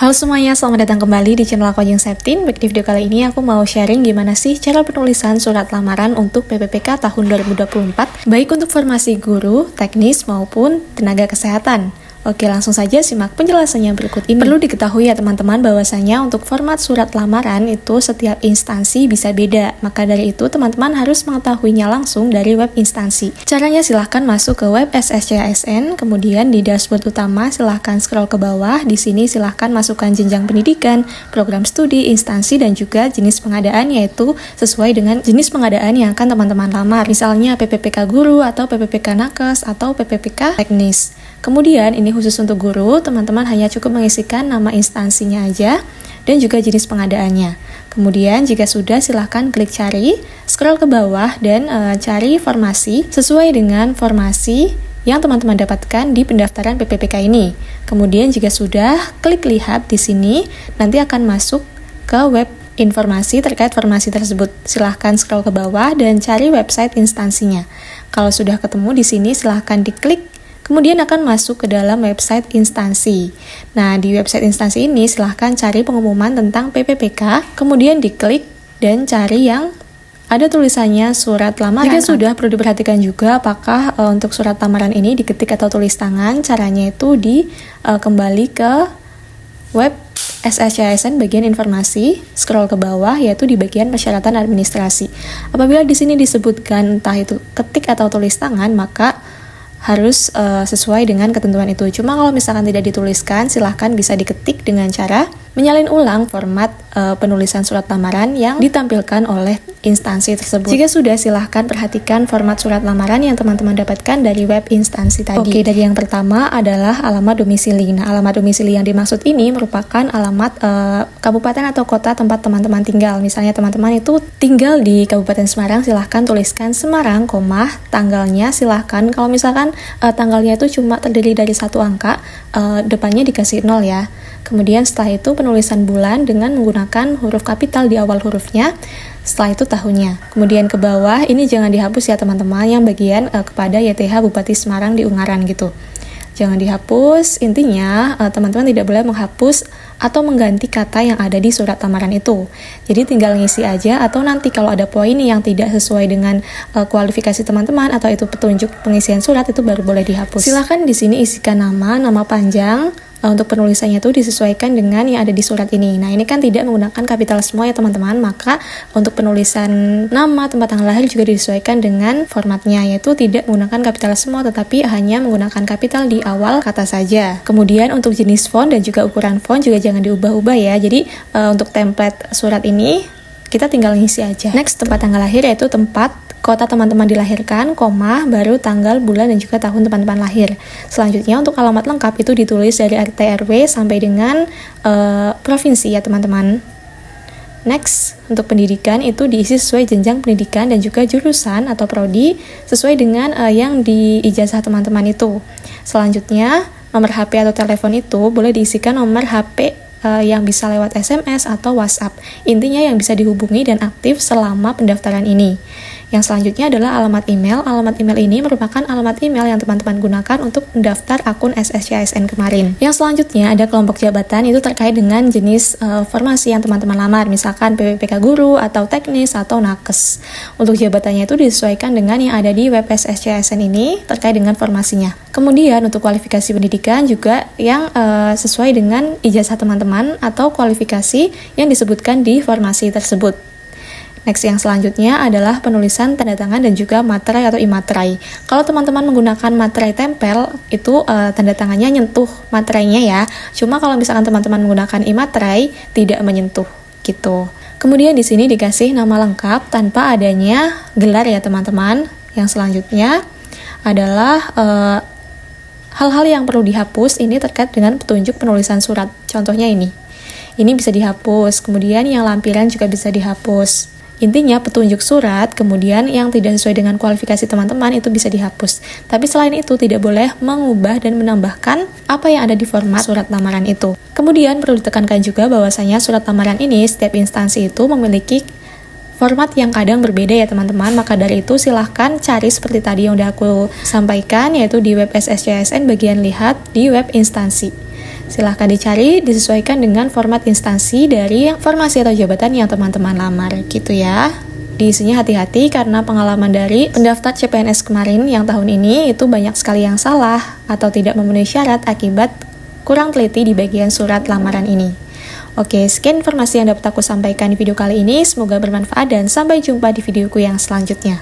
Halo semuanya, selamat datang kembali di channel aku Ajeng Septin. Baik, di video kali ini aku mau sharing gimana sih cara penulisan surat lamaran untuk PPPK tahun 2024, baik untuk formasi guru, teknis maupun tenaga kesehatan. Oke, langsung saja simak penjelasannya berikut ini. Perlu diketahui ya teman-teman bahwasanya untuk format surat lamaran itu setiap instansi bisa beda. Maka dari itu teman-teman harus mengetahuinya langsung dari web instansi. Caranya silahkan masuk ke web SSCASN, kemudian di dashboard utama silahkan scroll ke bawah. Di sini silahkan masukkan jenjang pendidikan, program studi, instansi, dan juga jenis pengadaan, yaitu sesuai dengan jenis pengadaan yang akan teman-teman lamar. Misalnya PPPK guru atau PPPK nakes atau PPPK teknis. Kemudian ini khusus untuk guru, teman-teman hanya cukup mengisikan nama instansinya aja dan juga jenis pengadaannya. Kemudian jika sudah, silahkan klik cari, scroll ke bawah dan cari formasi sesuai dengan formasi yang teman-teman dapatkan di pendaftaran PPPK ini. Kemudian jika sudah, klik lihat di sini, nanti akan masuk ke web informasi terkait formasi tersebut. Silahkan scroll ke bawah dan cari website instansinya. Kalau sudah ketemu di sini, silahkan diklik. Kemudian akan masuk ke dalam website instansi. Nah, di website instansi ini silahkan cari pengumuman tentang PPPK, kemudian diklik dan cari yang ada tulisannya surat lamaran. Jika sudah, perlu diperhatikan juga apakah untuk surat lamaran ini diketik atau tulis tangan. Caranya itu kembali ke web SSCASN bagian informasi, scroll ke bawah, yaitu di bagian persyaratan administrasi. Apabila di sini disebutkan entah itu ketik atau tulis tangan, maka harus sesuai dengan ketentuan itu. Cuma kalau misalkan tidak dituliskan, silahkan bisa diketik dengan cara menyalin ulang format penulisan surat lamaran yang ditampilkan oleh instansi tersebut. Jika sudah, silahkan perhatikan format surat lamaran yang teman-teman dapatkan dari web instansi tadi. Oke, dari yang pertama adalah alamat domisili. Nah, alamat domisili yang dimaksud ini merupakan alamat kabupaten atau kota tempat teman-teman tinggal. Misalnya teman-teman itu tinggal di Kabupaten Semarang, silahkan tuliskan Semarang, tanggalnya silahkan. Kalau misalkan tanggalnya itu cuma terdiri dari satu angka, depannya dikasih 0 ya. Kemudian setelah itu penulisan bulan dengan menggunakan huruf kapital di awal hurufnya. Setelah itu tahunnya. Kemudian ke bawah ini jangan dihapus ya teman-teman, yang bagian kepada YTH Bupati Semarang di Ungaran gitu. Jangan dihapus, intinya teman-teman tidak boleh menghapus atau mengganti kata yang ada di surat lamaran itu. Jadi tinggal ngisi aja, atau nanti kalau ada poin yang tidak sesuai dengan kualifikasi teman-teman atau itu petunjuk pengisian surat, itu baru boleh dihapus. Silahkan di sini isikan nama panjang. Untuk penulisannya itu disesuaikan dengan yang ada di surat ini. Nah, ini kan tidak menggunakan kapital semua ya teman-teman, maka untuk penulisan nama, tempat tanggal lahir juga disesuaikan dengan formatnya, yaitu tidak menggunakan kapital semua tetapi hanya menggunakan kapital di awal kata saja. Kemudian untuk jenis font dan juga ukuran font juga jangan diubah-ubah ya. Jadi untuk template surat ini kita tinggal ngisi aja. Next, tempat tanggal lahir yaitu tempat kota teman-teman dilahirkan, baru tanggal, bulan, dan juga tahun teman-teman lahir. Selanjutnya untuk alamat lengkap itu ditulis dari RT RW sampai dengan provinsi ya teman-teman. Next, untuk pendidikan itu diisi sesuai jenjang pendidikan dan juga jurusan atau prodi sesuai dengan yang di ijazah teman-teman itu. Selanjutnya, nomor HP atau telepon itu boleh diisikan nomor HP yang bisa lewat SMS atau WhatsApp. Intinya yang bisa dihubungi dan aktif selama pendaftaran ini. Yang selanjutnya adalah alamat email. Alamat email ini merupakan alamat email yang teman-teman gunakan untuk mendaftar akun SSCASN kemarin. Yang selanjutnya ada kelompok jabatan, itu terkait dengan jenis formasi yang teman-teman lamar, misalkan PPPK guru atau teknis atau nakes. Untuk jabatannya itu disesuaikan dengan yang ada di web SSCASN ini terkait dengan formasinya. Kemudian untuk kualifikasi pendidikan juga yang sesuai dengan ijazah teman-teman atau kualifikasi yang disebutkan di formasi tersebut. Next, yang selanjutnya adalah penulisan tanda tangan dan juga materai atau imaterai. Kalau teman-teman menggunakan materai tempel, itu tanda tangannya nyentuh materainya ya. Cuma kalau misalkan teman-teman menggunakan imaterai, tidak menyentuh gitu. Kemudian di sini dikasih nama lengkap tanpa adanya gelar ya teman-teman. Yang selanjutnya adalah hal-hal yang perlu dihapus ini terkait dengan petunjuk penulisan surat. Contohnya ini bisa dihapus. Kemudian yang lampiran juga bisa dihapus. Intinya petunjuk surat, kemudian yang tidak sesuai dengan kualifikasi teman-teman itu bisa dihapus. Tapi selain itu tidak boleh mengubah dan menambahkan apa yang ada di format surat lamaran itu. Kemudian perlu ditekankan juga bahwasanya surat lamaran ini setiap instansi itu memiliki format yang kadang berbeda ya teman-teman. Maka dari itu silahkan cari seperti tadi yang udah aku sampaikan, yaitu di web SSCASN bagian lihat di web instansi. Silahkan dicari, disesuaikan dengan format instansi dari formasi atau jabatan yang teman-teman lamar, gitu ya. Diisinya hati-hati karena pengalaman dari pendaftar CPNS kemarin yang tahun ini itu banyak sekali yang salah atau tidak memenuhi syarat akibat kurang teliti di bagian surat lamaran ini. Oke, sekian informasi yang dapat aku sampaikan di video kali ini. Semoga bermanfaat dan sampai jumpa di videoku yang selanjutnya.